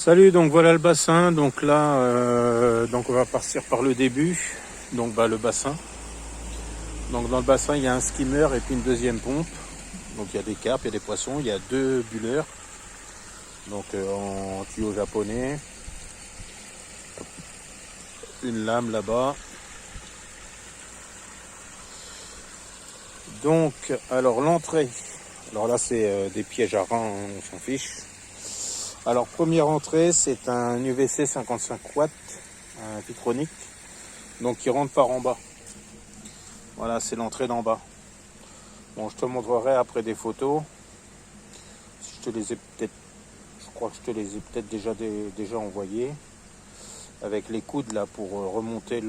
Salut, donc voilà le bassin. Donc là, donc on va partir par le début. Donc le bassin. Donc dans le bassin, il y a un skimmer et puis une deuxième pompe. Donc il y a des carpes, il y a des poissons, il y a deux bulleurs. Donc en tuyau japonais. Une lame là-bas. Donc, alors l'entrée. Alors là, c'est des pièges à reins, on s'en fiche. Alors première entrée, c'est un UVC 55 watts, un Vitronic, donc qui rentre par en bas. Voilà, c'est l'entrée d'en bas. Bon, je te montrerai après des photos. Si je te les ai peut-être, je crois que je te les ai peut-être déjà envoyées. Avec les coudes là pour remonter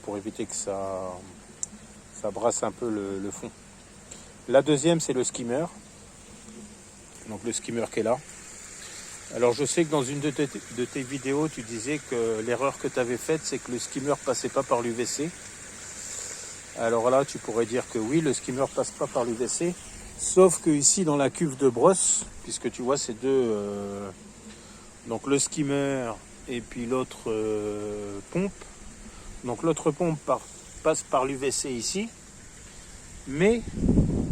pour éviter que ça brasse un peu le fond. La deuxième, c'est le skimmer. Donc le skimmer qui est là. Alors je sais que dans une de tes vidéos, tu disais que l'erreur que tu avais faite, c'est que le skimmer passait pas par l'UVC. Alors là, tu pourrais dire que oui, le skimmer passe pas par l'UVC. Sauf que ici, dans la cuve de brosse, puisque tu vois ces deux... donc le skimmer et puis l'autre pompe. Donc l'autre pompe passe par l'UVC ici. Mais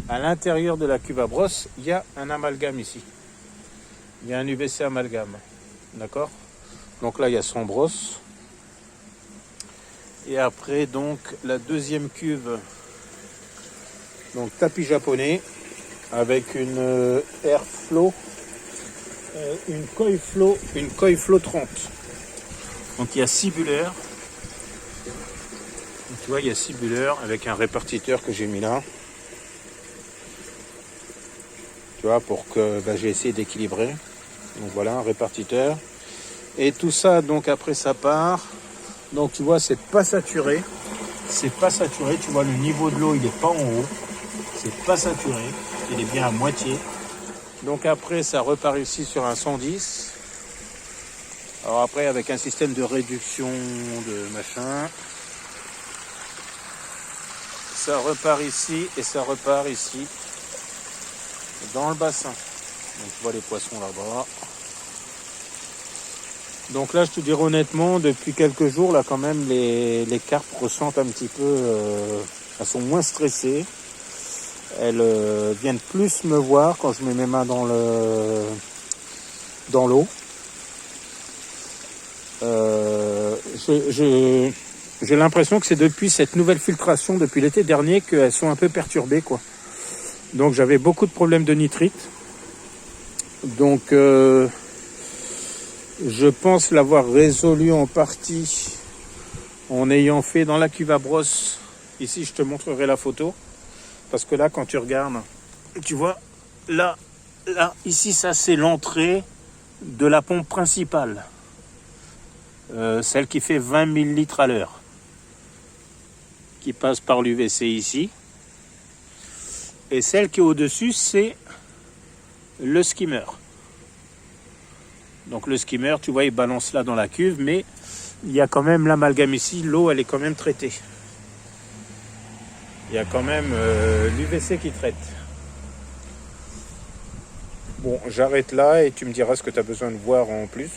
à l'intérieur de la cuve à brosse, il y a un amalgame ici. Il y a un UVC amalgame. D'accord? Donc là, il y a son brosse. Et après, donc, la deuxième cuve, donc tapis japonais, avec une Airflow, une Koi Flow 30. Donc il y a 6 bulleurs. Donc, tu vois, il y a 6 bulleurs avec un répartiteur que j'ai mis là. Tu vois, pour que j'ai essayé d'équilibrer. Donc voilà, un répartiteur. Et tout ça, donc après ça part. Donc tu vois, c'est pas saturé. C'est pas saturé. Tu vois, le niveau de l'eau, il n'est pas en haut. C'est pas saturé. Il est bien à moitié. Donc après, ça repart ici sur un 110. Alors après, avec un système de réduction de machin. Ça repart ici et ça repart ici. Dans le bassin. Donc tu vois les poissons là-bas. Donc là, je te dirais honnêtement, depuis quelques jours, là quand même, les carpes ressentent un petit peu... elles sont moins stressées. Elles viennent plus me voir quand je mets mes mains dans l'eau. J'ai l'impression que c'est depuis cette nouvelle filtration, depuis l'été dernier, qu'elles sont un peu perturbées, quoi. Donc j'avais beaucoup de problèmes de nitrite. Donc je pense l'avoir résolu en partie en ayant fait dans la cuve à brosse. Ici, je te montrerai la photo. Parce que là, quand tu regardes, tu vois, là, ici, ça c'est l'entrée de la pompe principale. Celle qui fait 20 000 litres à l'heure. Qui passe par l'UVC ici. Et celle qui est au-dessus, c'est le skimmer. Donc le skimmer, tu vois, il balance là dans la cuve, mais il y a quand même l'amalgame ici. L'eau, elle est quand même traitée. Il y a quand même l'UVC qui traite. Bon, j'arrête là et tu me diras ce que tu as besoin de voir en plus.